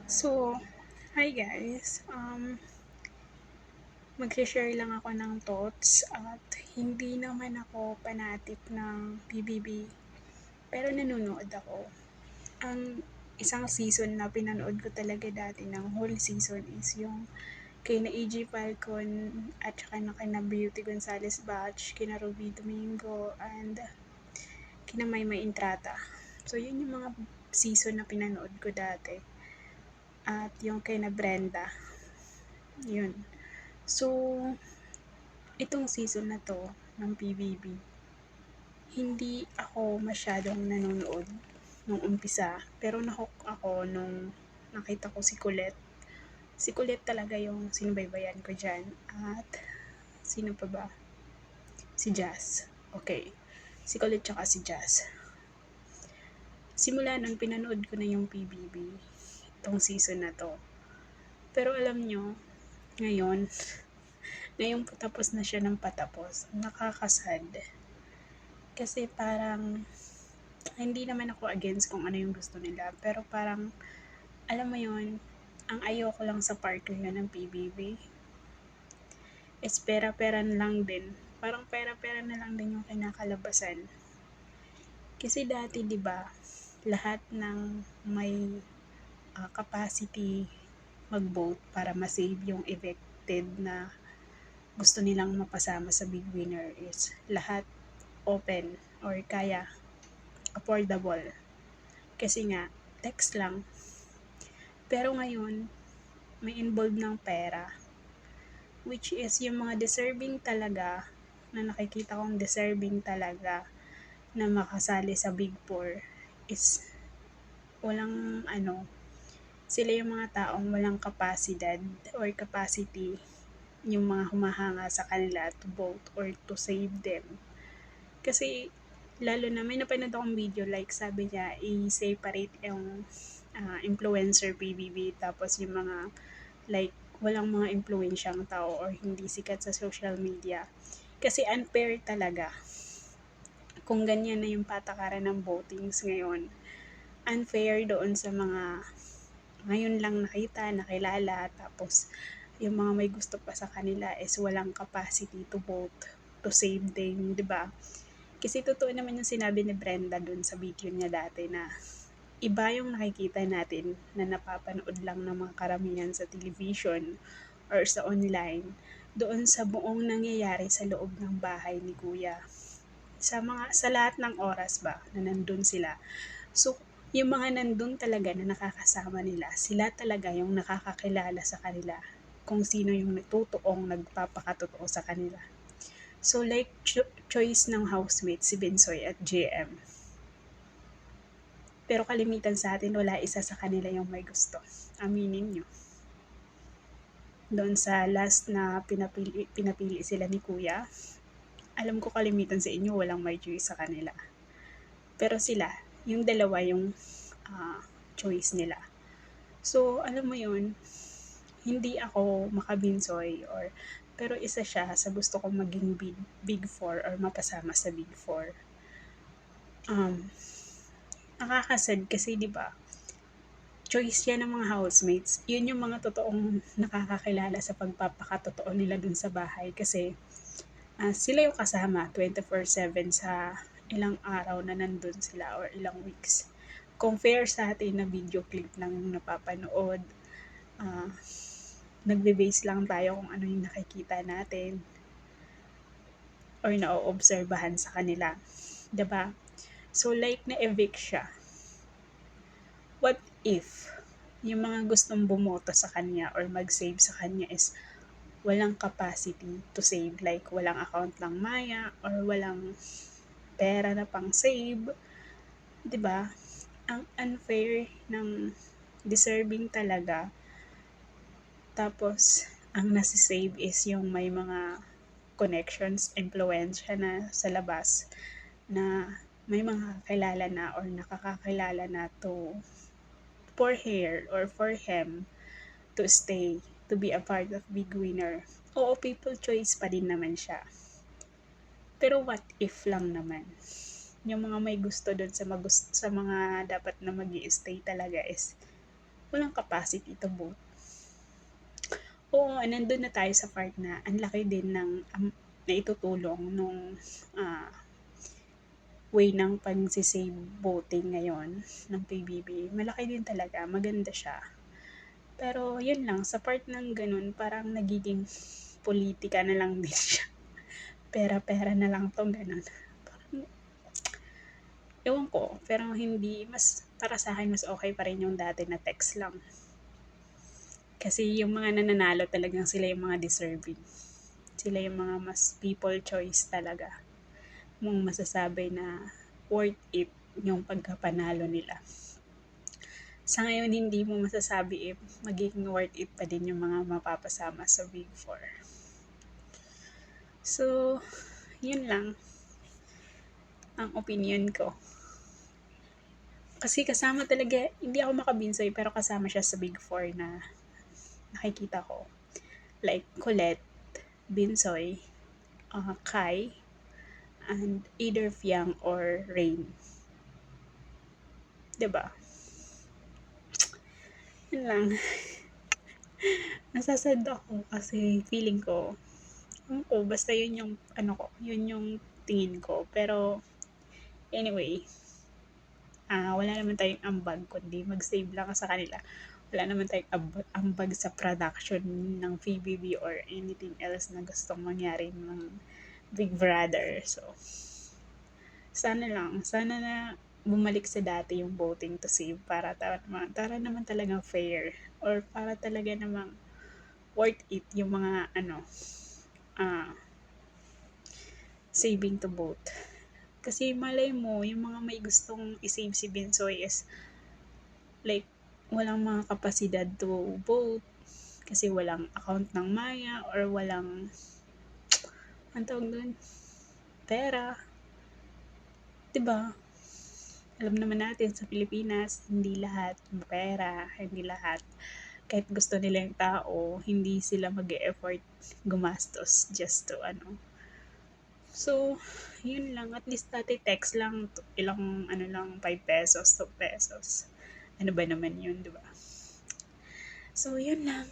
So, hi guys. Mag-share lang ako ng thoughts at hindi naman ako fanatic ng PBB. Pero nanonood ako. Ang isang season na pinanood ko talaga dati ng whole season is yung kay na AJ Falcon at saka na kina Beauty Gonzalez Batch, kina Ruby Domingo, and kina Maymay Intrata. So, yun yung mga season na pinanood ko dati. At yung kay na Brenda. Yun. So, itong season na 'to ng PBB, hindi ako masyadong nanonood nung umpisa, pero na-hook ako nung nakita ko si Colette. Si Colette talaga yung sinubaybayan ko diyan at sino pa ba? Si Jazz. Okay. Si Colette tsaka si Jazz. Simula nun pinanood ko na yung PBB itong season na 'to. Pero alam nyo, ngayon, ngayong patapos na siya ng patapos, nakakasad. Kasi parang, hindi naman ako against kung ano yung gusto nila. Pero parang, alam mo yun, ang ayoko lang sa part na yun ng PBB is pera-pera na lang din. Parang pera-pera na lang din yung kinakalabasan. Kasi dati, di ba, lahat ng may capacity mag-vote para ma-save yung evicted na gusto nilang mapasama sa big winner is lahat open or kaya affordable. Kasi nga, text lang. Pero ngayon, may involved ng pera. Which is yung mga deserving talaga, na nakikita kong deserving talaga na makasali sa Big Four is walang sila yung mga taong walang kapasidad or capacity yung mga humahanga sa kanila to vote or to save them. Kasi lalo na may napanood akong video like sabi niya i-separate yung influencer PBB tapos yung mga like walang mga impluwensyang tao or hindi sikat sa social media. Kasi unfair talaga. Kung ganyan na yung patakaran ng votings ngayon, unfair doon sa mga ngayon lang nakita, nakilala, tapos yung mga may gusto pa sa kanila is walang capacity to vote, to save them, di ba? Kasi totoo naman yung sinabi ni Brenda dun sa video niya dati na iba yung nakikita natin na napapanood lang ng mga karamihan sa television or sa online doon sa buong nangyayari sa loob ng bahay ni Kuya. Sa lahat ng oras ba na nandun sila. So, yung mga nandun talaga na nakakasama nila, sila talaga yung nakakakilala sa kanila kung sino yung natutuong nagpapakatotoo sa kanila. So, like choice ng housemate si Bensoy at JM. Pero kalimitan sa atin, wala isa sa kanila yung may gusto. Aminin nyo. Doon sa last na pinapili sila ni Kuya, alam ko kalimitan sa inyo, walang may choice sa kanila. Pero sila, yung dalawa yung choice nila. So, alam mo yun, hindi ako makabinsoy pero isa siya sa gusto kong maging big four or mapasama sa big four. Nakakasad kasi 'di ba? Choice yan ng mga housemates. Yun yung mga totoong nakakakilala sa pagpapakatotoo nila dun sa bahay kasi sila yung kasama 24/7 sa ilang araw na nandun sila or ilang weeks. Compare sa atin na video clip lang yung napapanood, nagbe-base lang tayo kung ano yung nakikita natin or naoobserbahan sa kanila. 'Di ba? So like na-evict siya. What if yung mga gustong bumoto sa kanya or mag-save sa kanya is walang capacity to save, like walang account ng Maya or walang pera na pang save, 'di ba? Ang unfair ng deserving talaga. Tapos ang nasi-save is yung may mga connections, influensya na sa labas na may mga kakilala na or nakakakilala na for her or for him to stay, to be a part of Big Winner. Oo, people choice pa din naman siya. Pero what if lang naman? Yung mga may gusto doon sa mga dapat na magi-stay talaga is walang capacity to vote. Oo, nandun na tayo sa part na ang laki din ng naitutulong nung way ng pagse-save voting ngayon ng PBB. Malaki din talaga, maganda siya. Pero yun lang, sa part ng ganun, parang nagiging politika na lang din siya. Pera-pera na lang 'to, gano'n. Parang ewan ko, pero hindi para sa'kin mas okey pa rin yung dati na text lang. Kasi yung mga nananalo talagang sila yung mga deserving. Sila yung mga mas people choice talaga. Mong masasabi na worth it yung pagkapanalo nila. Sa ngayon hindi mo masasabi if magiging worth it pa din yung mga mapapasama sa Big Four. So, yun lang ang opinion ko. Kasi kasama talaga, hindi ako makabinsoy pero kasama siya sa Big Four na nakikita ko. Like Colette, Binsoy, Kai, and either Fiang or Rain. 'Di ba? Yun lang. Nasasad ako kasi feeling ko, basta yun yung yun yung tingin ko. Pero anyway, wala naman tayong ambag kundi mag-save lang sa kanila. Wala naman tayong ambag sa production ng PBB or anything else na gustong mangyari ng Big Brother. So, sana na bumalik sa dati yung voting to save para naman talagang fair or para talaga namang worth it yung mga ah, saving to vote. Kasi malay mo, yung mga may gustong i-save si Binsoy is like walang mga kapasidad to vote kasi walang account ng Maya or walang ang tawag doon, pera. 'Di ba? Alam naman natin sa Pilipinas, hindi lahat pera, hindi lahat kahit gusto nila yung tao, hindi sila mag-e-effort gumastos just to So, yun lang. At least dati text lang, ilang lang, 5 pesos, 2 pesos. Ano ba naman yun, di ba? So, yun lang.